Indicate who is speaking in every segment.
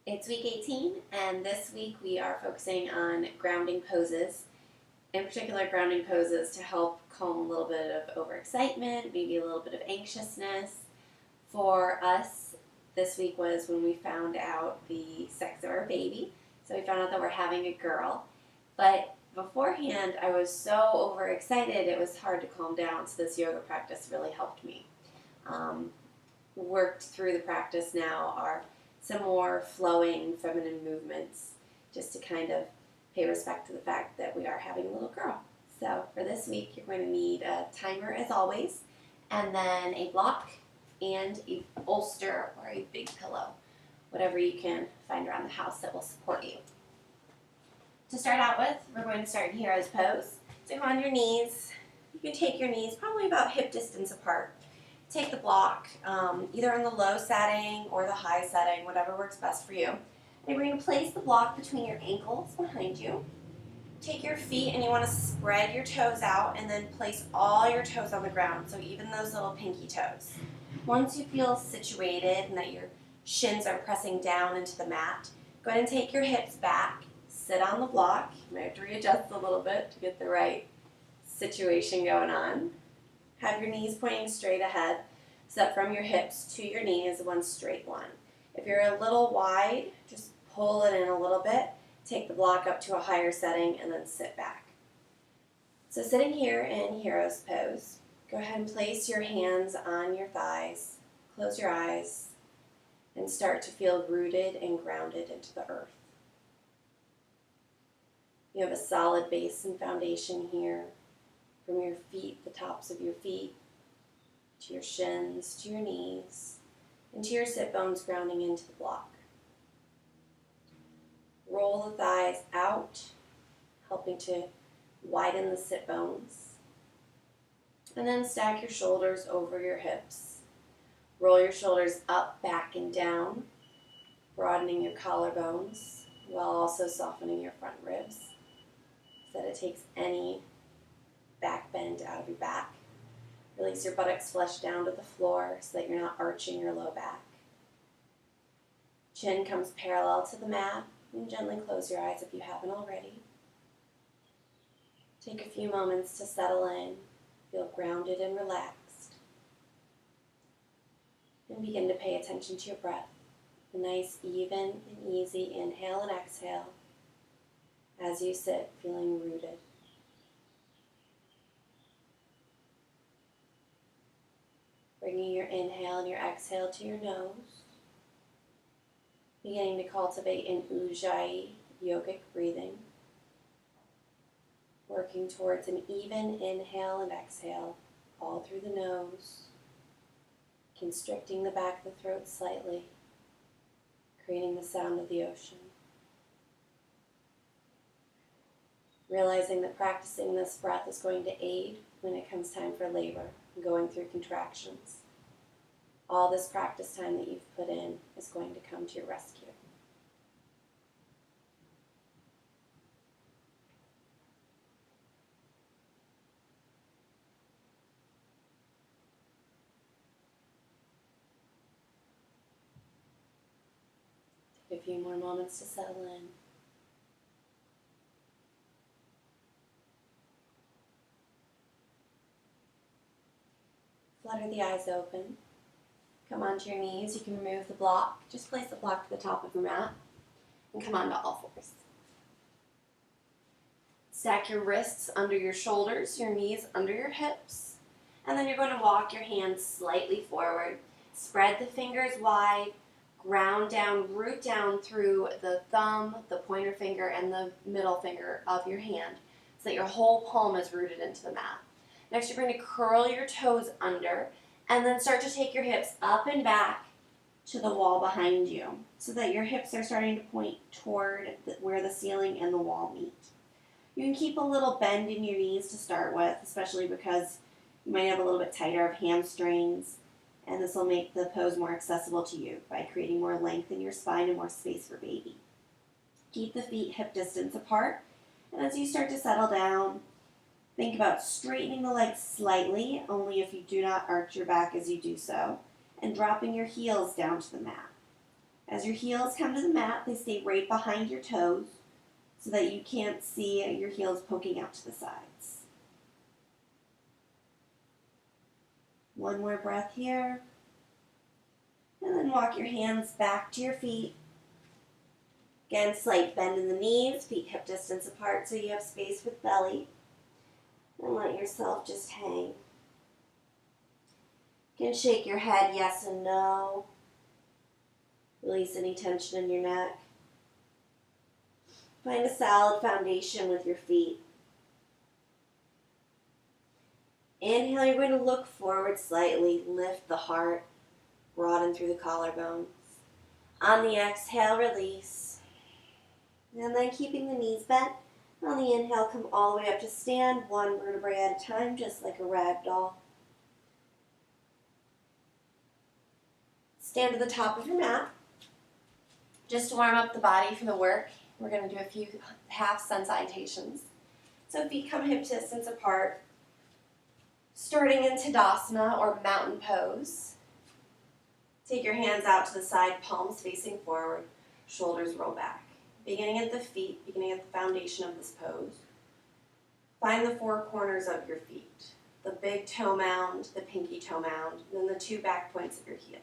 Speaker 1: It's week 18, and this week we are focusing on grounding poses, in particular grounding poses to help calm a little bit of overexcitement, maybe a little bit of anxiousness. For us, this week was when we found out the sex of our baby. So we found out that we're having a girl. But beforehand, I was so overexcited, it was hard to calm down, so this yoga practice really helped me. Um, Worked through the practice now are some more flowing feminine movements just to kind of pay respect to the fact that we are having a little girl. So for this week, you're going to need a timer as always, and then a block and a bolster or a big pillow, whatever you can find around the house that will support you. To start out with, we're going to start in hero's pose. So go on your knees. You can take your knees probably about hip distance apart. Take the block, either in the low setting or the high setting, whatever works best for you. And you're going to place the block between your ankles behind you. Take your feet and you want to spread your toes out and then place all your toes on the ground, so even those little pinky toes. Once you feel situated and that your shins are pressing down into the mat, go ahead and take your hips back, sit on the block. You might have to readjust a little bit to get the right situation going on. Have your knees pointing straight ahead so that from your hips to your knee is one straight line. If you're a little wide, just pull it in a little bit, take the block up to a higher setting, and then sit back. So sitting here in hero's pose, go ahead and place your hands on your thighs, close your eyes, and start to feel rooted and grounded into the earth. You have a solid base and foundation here. From your feet, the tops of your feet, to your shins, to your knees, and to your sit bones grounding into the block. Roll the thighs out, helping to widen the sit bones. And then stack your shoulders over your hips. Roll your shoulders up, back, and down, broadening your collarbones while also softening your front ribs so that it takes any back bend out of your back. Release your buttocks flush down to the floor so that you're not arching your low back. Chin comes parallel to the mat, and gently close your eyes if you haven't already. Take a few moments to settle in, feel grounded and relaxed, and begin to pay attention to your breath. A nice, even, and easy inhale and exhale as you sit feeling rooted. Bringing your inhale and your exhale to your nose. Beginning to cultivate an Ujjayi yogic breathing. Working towards an even inhale and exhale all through the nose. Constricting the back of the throat slightly. Creating the sound of the ocean. Realizing that practicing this breath is going to aid when it comes time for labor and going through contractions. All this practice time that you've put in is going to come to your rescue. Take a few more moments to settle in. Flutter the eyes open. Come onto your knees. You can remove the block. Just place the block to the top of your mat and come onto all fours. Stack your wrists under your shoulders, your knees under your hips, and then you're going to walk your hands slightly forward. Spread the fingers wide, ground down, root down through the thumb, the pointer finger, and the middle finger of your hand so that your whole palm is rooted into the mat. Next, you're going to curl your toes under and then start to take your hips up and back to the wall behind you so that your hips are starting to point toward where the ceiling and the wall meet. You can keep a little bend in your knees to start with, especially because you might have a little bit tighter of hamstrings, and this will make the pose more accessible to you by creating more length in your spine and more space for baby. Keep the feet hip distance apart, and as you start to settle down, think about straightening the legs slightly, only if you do not arch your back as you do so, and dropping your heels down to the mat. As your heels come to the mat, they stay right behind your toes so that you can't see your heels poking out to the sides. One more breath here. And then walk your hands back to your feet. Again, slight bend in the knees, feet hip distance apart so you have space with belly. And let yourself just hang. You can shake your head yes and no. Release any tension in your neck. Find a solid foundation with your feet. Inhale, you're going to look forward slightly, lift the heart, broaden through the collarbones. On the exhale, release. And then keeping the knees bent. On the inhale, come all the way up to stand, one vertebrae at a time, just like a rag doll. Stand to the top of your mat. Just to warm up the body for the work, we're going to do a few half sun salutations. So feet come hip distance apart. Starting in Tadasana or mountain pose. Take your hands out to the side, palms facing forward, shoulders roll back. Beginning at the feet, beginning at the foundation of this pose. Find the four corners of your feet. The big toe mound, the pinky toe mound, and then the two back points of your heel.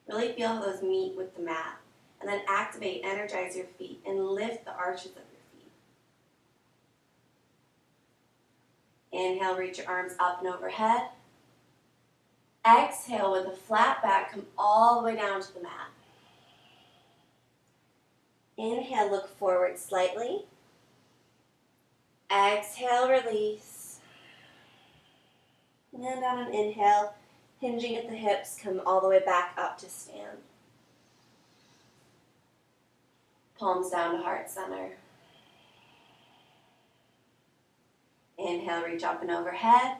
Speaker 1: Really feel how those meet with the mat. And then activate, energize your feet, and lift the arches of your feet. Inhale, reach your arms up and overhead. Exhale, with a flat back, come all the way down to the mat. Inhale, look forward slightly. Exhale, release. And on an inhale, hinging at the hips, come all the way back up to stand. Palms down to heart center. Inhale, reach up and overhead.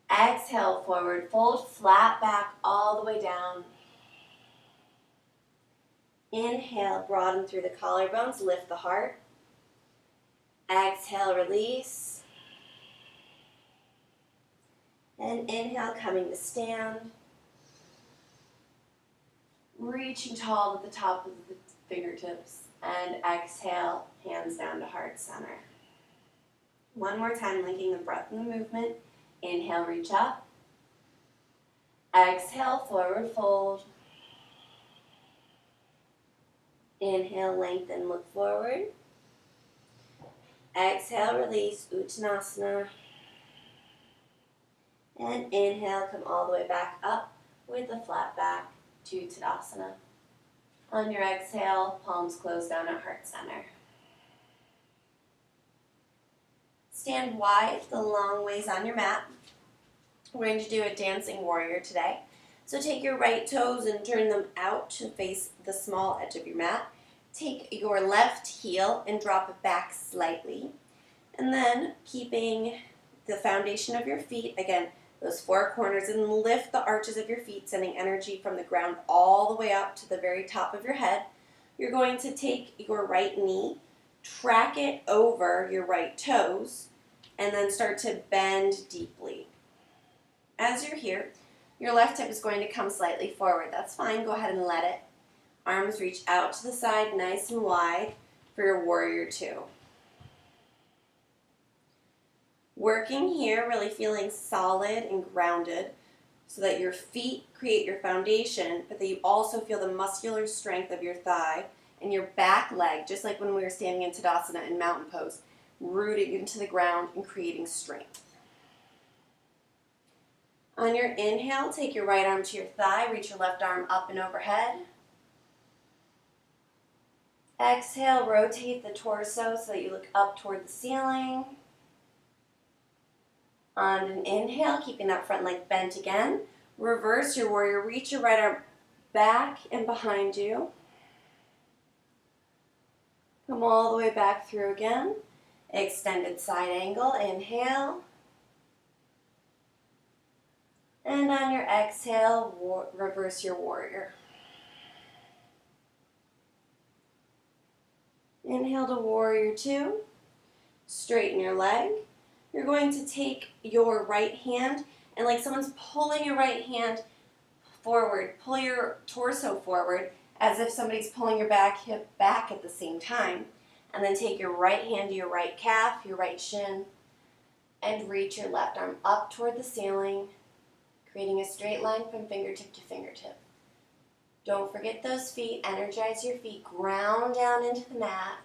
Speaker 1: Exhale, forward fold, flat back all the way down. Inhale, broaden through the collarbones, lift the heart. Exhale, release. And inhale, coming to stand. Reaching tall to the top of the fingertips. And exhale, hands down to heart center. One more time, linking the breath and the movement. Inhale, reach up. Exhale, forward fold. Inhale, lengthen, look forward. Exhale, release, Uttanasana. And inhale, come all the way back up with a flat back to Tadasana. On your exhale, palms close down at heart center. Stand wide, the long ways on your mat. We're going to do a dancing warrior today. So take your right toes and turn them out to face the small edge of your mat. Take your left heel and drop it back slightly. And then keeping the foundation of your feet, again, those four corners, and lift the arches of your feet, sending energy from the ground all the way up to the very top of your head. You're going to take your right knee, track it over your right toes, and then start to bend deeply. As you're here, your left hip is going to come slightly forward. That's fine, go ahead and let it. Arms reach out to the side nice and wide for your warrior two. Working here, really feeling solid and grounded so that your feet create your foundation, but that you also feel the muscular strength of your thigh and your back leg, just like when we were standing in Tadasana and mountain pose, rooting into the ground and creating strength. On your inhale, take your right arm to your thigh, reach your left arm up and overhead. Exhale, rotate the torso so that you look up toward the ceiling. On an inhale, keeping that front leg bent again. Reverse your warrior, reach your right arm back and behind you. Come all the way back through again. Extended side angle, inhale. And on your exhale, reverse your warrior. Inhale to warrior two. Straighten your leg. You're going to take your right hand, and like someone's pulling your right hand forward. Pull your torso forward as if somebody's pulling your back hip back at the same time. And then take your right hand to your right calf, your right shin, and reach your left arm up toward the ceiling, creating a straight line from fingertip to fingertip. Don't forget those feet. Energize your feet. Ground down into the mat.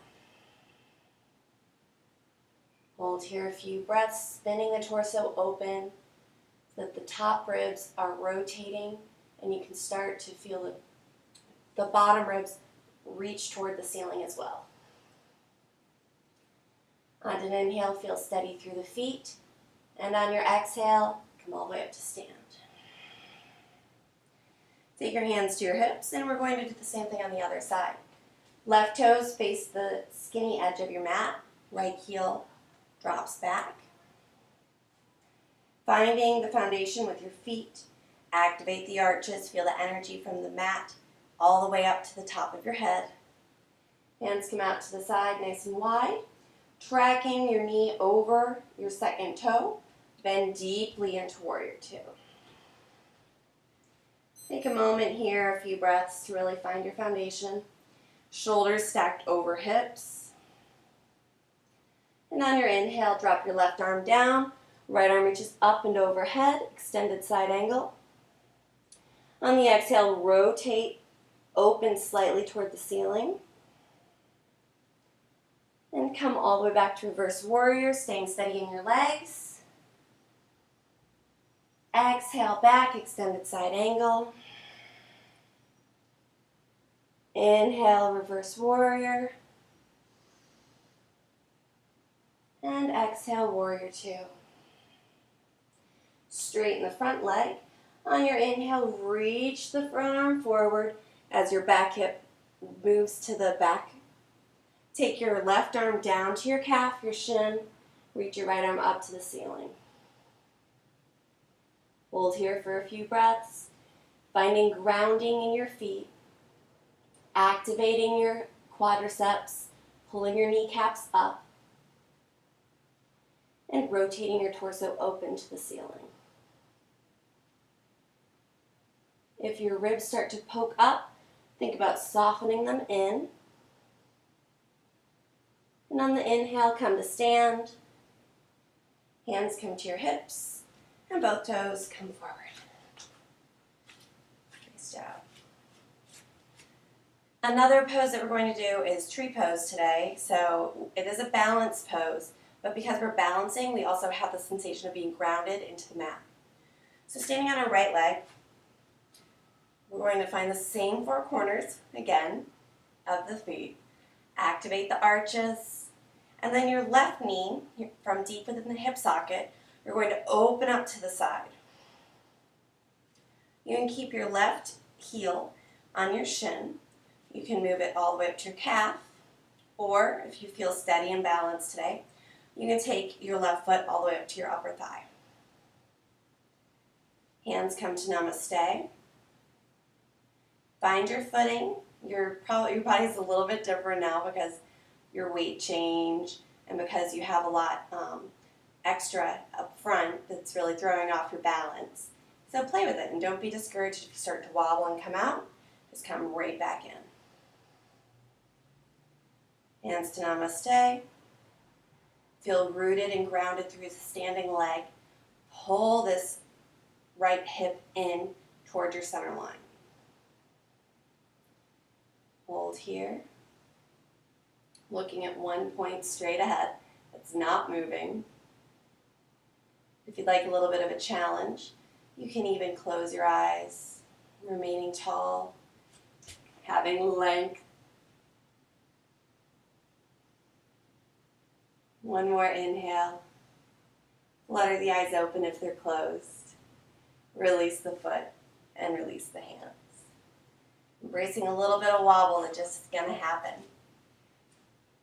Speaker 1: Hold here a few breaths, spinning the torso open so that the top ribs are rotating and you can start to feel the bottom ribs reach toward the ceiling as well. On an inhale, feel steady through the feet. And on your exhale, come all the way up to stand. Take your hands to your hips, and we're going to do the same thing on the other side. Left toes face the skinny edge of your mat. Right heel drops back. Finding the foundation with your feet. Activate the arches. Feel the energy from the mat all the way up to the top of your head. Hands come out to the side nice and wide. Tracking your knee over your second toe. Bend deeply into Warrior Two. Take a moment here, a few breaths to really find your foundation. Shoulders stacked over hips. And on your inhale, drop your left arm down. Right arm reaches up and overhead, extended side angle. On the exhale, rotate, open slightly toward the ceiling. And come all the way back to reverse warrior, staying steady in your legs. Exhale back, extended side angle. Inhale, reverse warrior. And exhale, warrior two. Straighten the front leg. On your inhale, reach the front arm forward as your back hip moves to the back. Take your left arm down to your calf, your shin. Reach your right arm up to the ceiling. Hold here for a few breaths. Finding grounding in your feet. Activating your quadriceps. Pulling your kneecaps up. And rotating your torso open to the ceiling. If your ribs start to poke up, think about softening them in. And on the inhale, come to stand. Hands come to your hips, and both toes come forward. Nice job. Another pose that we're going to do is tree pose today. So it is a balance pose, but because we're balancing, we also have the sensation of being grounded into the mat. So standing on our right leg, we're going to find the same four corners, again, of the feet. Activate the arches. And then your left knee, from deep within the hip socket, you're going to open up to the side. You can keep your left heel on your shin. You can move it all the way up to your calf. Or, if you feel steady and balanced today, you can take your left foot all the way up to your upper thigh. Hands come to namaste. Find your footing. Your body's a little bit different now because your weight change and because you have a lot extra up front that's really throwing off your balance. So play with it and don't be discouraged if you start to wobble and come out. Just come right back in. Hands to namaste. Feel rooted and grounded through the standing leg. Pull this right hip in toward your center line. Hold here. Looking at one point straight ahead. It's not moving. If you'd like a little bit of a challenge, you can even close your eyes, remaining tall, having length. One more inhale. Flutter the eyes open if they're closed. Release the foot and release the hands. Embracing a little bit of wobble that just is going to happen.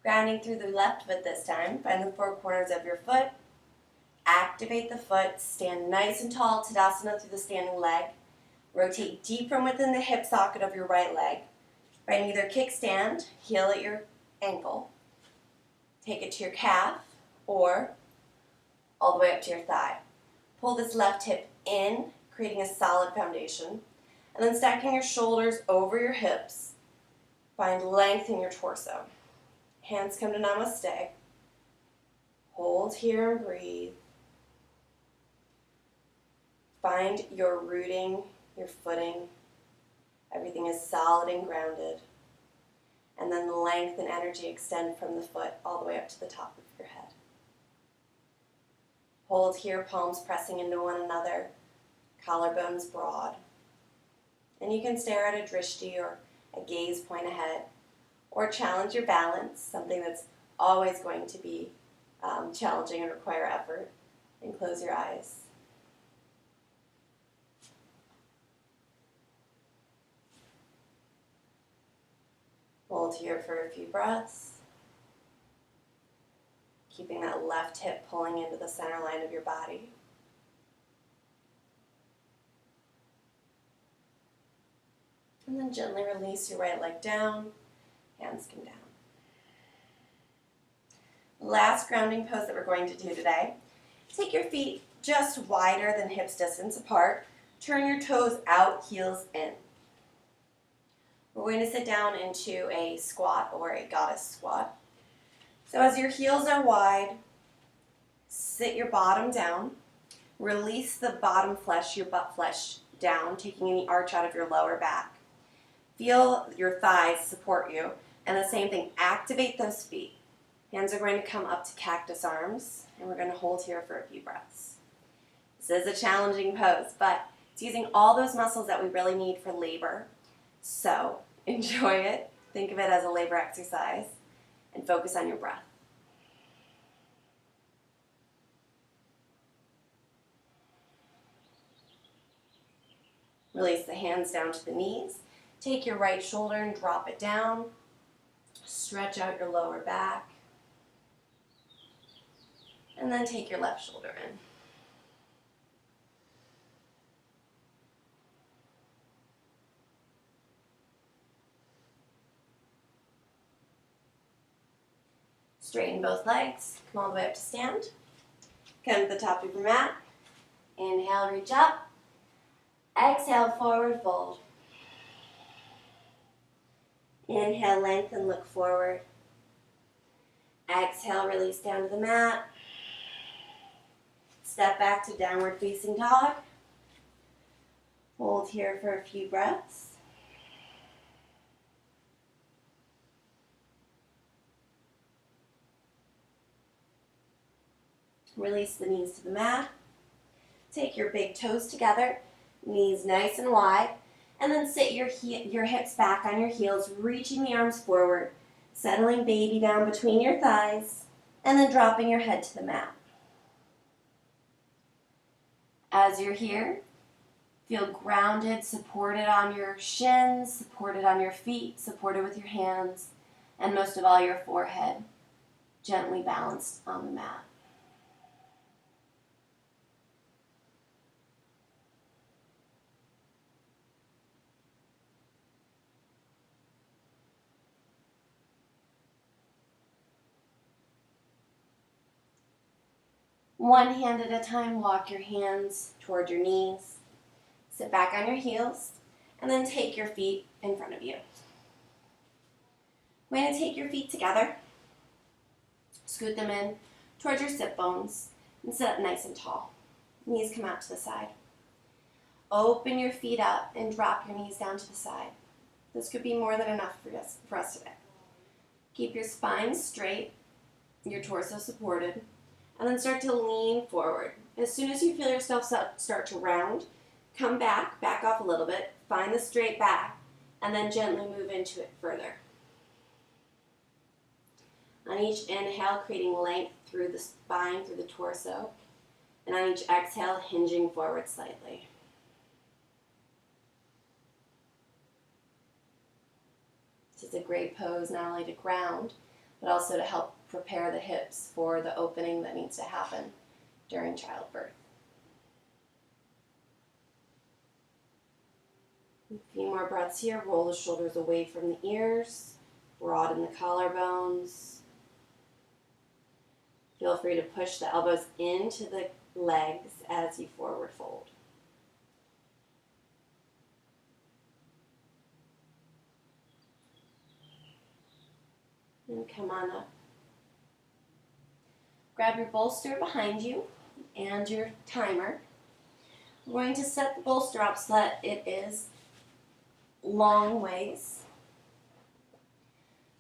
Speaker 1: Grounding through the left foot this time. Find the four corners of your foot. Activate the foot. Stand nice and tall, Tadasana through the standing leg. Rotate deep from within the hip socket of your right leg. Find either kickstand, heel at your ankle. Take it to your calf or all the way up to your thigh. Pull this left hip in, creating a solid foundation. And
Speaker 2: And then stacking your shoulders over your hips, find length in your torso. Hands come to namaste. Hold here and breathe. Find your rooting, your footing. Everything is solid and grounded. And then the length and energy extend from the foot all the way up to the top of your head. Hold here, palms pressing into one another, collarbones broad. And you can stare at a drishti or a gaze point ahead, or challenge your balance, something that's always going to be challenging and require effort, and close your eyes. Hold here for a few breaths, keeping that left hip pulling into the center line of your body. And then gently release your right leg down, hands come down. Last grounding pose that we're going to do today. Take your feet just wider than hips distance apart. Turn your toes out, heels in. We're going to sit down into a squat or a goddess squat. So as your heels are wide, sit your bottom down. Release the bottom flesh, your butt flesh, down, taking any arch out of your lower back. Feel your thighs support you. And the same thing, activate those feet. Hands are going to come up to cactus arms, and we're going to hold here for a few breaths. This is a challenging pose, but it's using all those muscles that we really need for labor. So enjoy it. Think of it as a labor exercise, and focus on your breath. Release the hands down to the knees. Take your right shoulder and drop it down. Stretch out your lower back. And then take your left shoulder in. Straighten both legs. Come all the way up to stand. Come to the top of your mat. Inhale, reach up. Exhale, forward fold. Inhale, lengthen, look forward. Exhale, release down to the mat. Step back to downward facing dog. Hold here for a few breaths. Release the knees to the mat. Take your big toes together, knees nice and wide, and then sit your hips back on your heels, reaching the arms forward, settling baby down between your thighs, and then dropping your head to the mat. As you're here, feel grounded, supported on your shins, supported on your feet, supported with your hands, and most of all, your forehead gently balanced on the mat. One hand at a time, walk your hands toward your knees. Sit back on your heels, and then take your feet in front of you. I'm going to take your feet together, scoot them in towards your sit bones, and sit up nice and tall. Knees come out to the side. Open your feet up and drop your knees down to the side. This could be more than enough for us today. Keep your spine straight, your torso supported, and then start to lean forward. As soon as you feel yourself start to round, come back off a little bit, find the straight back, and then gently move into it further. On each inhale, creating length through the spine, through the torso, and on each exhale, hinging forward slightly. This is a great pose not only to ground, but also to help prepare the hips for the opening that needs to happen during childbirth. A few more breaths here. Roll the shoulders away from the ears. Broaden the collarbones. Feel free to push the elbows into the legs as you forward fold. And come on up. Grab your bolster behind you and your timer. We're going to set the bolster up so that it is long ways.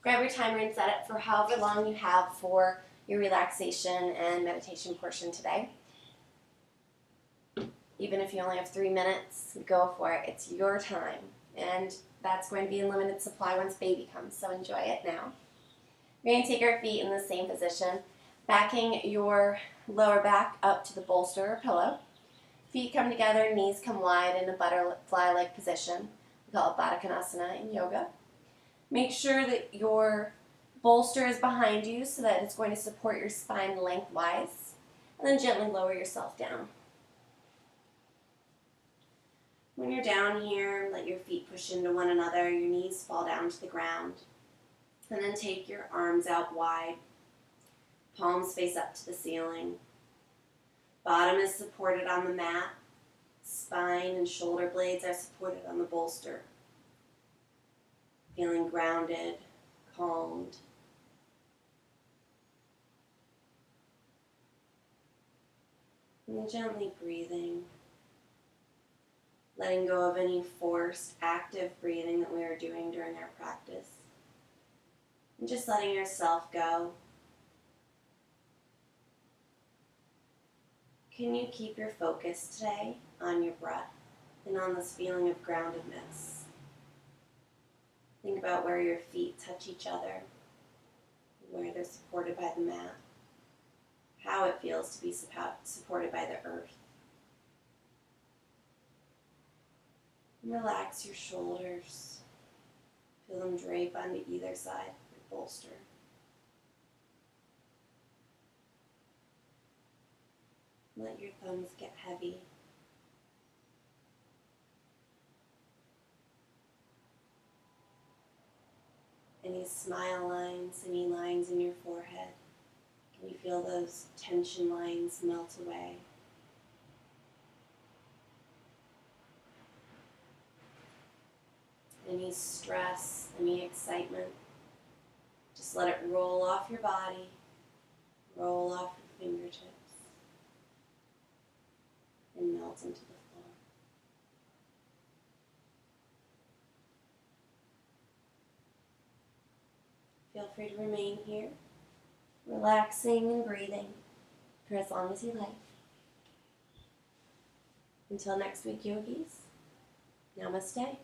Speaker 2: Grab your timer and set it for however long you have for your relaxation and meditation portion today. Even if you only have 3 minutes, go for it. It's your time. And that's going to be in limited supply once baby comes, so enjoy it now. We're going to take our feet in the same position, backing your lower back up to the bolster or pillow. Feet come together, knees come wide in a butterfly-like position. We call it Baddha Konasana in yoga. Make sure that your bolster is behind you so that it's going to support your spine lengthwise. And then gently lower yourself down. When you're down here, let your feet push into one another, your knees fall down to the ground. And then take your arms out wide, palms face up to the ceiling. Bottom is supported on the mat, spine and shoulder blades are supported on the bolster. Feeling grounded, calmed. And gently breathing. Letting go of any forced, active breathing that we were doing during our practice. And just letting yourself go. Can you keep your focus today on your breath and on this feeling of groundedness? Think about where your feet touch each other, where they're supported by the mat, how it feels to be supported by the earth. Relax your shoulders. Feel them drape onto either side of your bolster. Let your thumbs get heavy. Any smile lines, any lines in your forehead, can you feel those tension lines melt away? Any stress, any excitement, just let it roll off your body, roll off your fingertips, and melt into the floor. Feel free to remain here, relaxing and breathing for as long as you like. Until next week, yogis, namaste.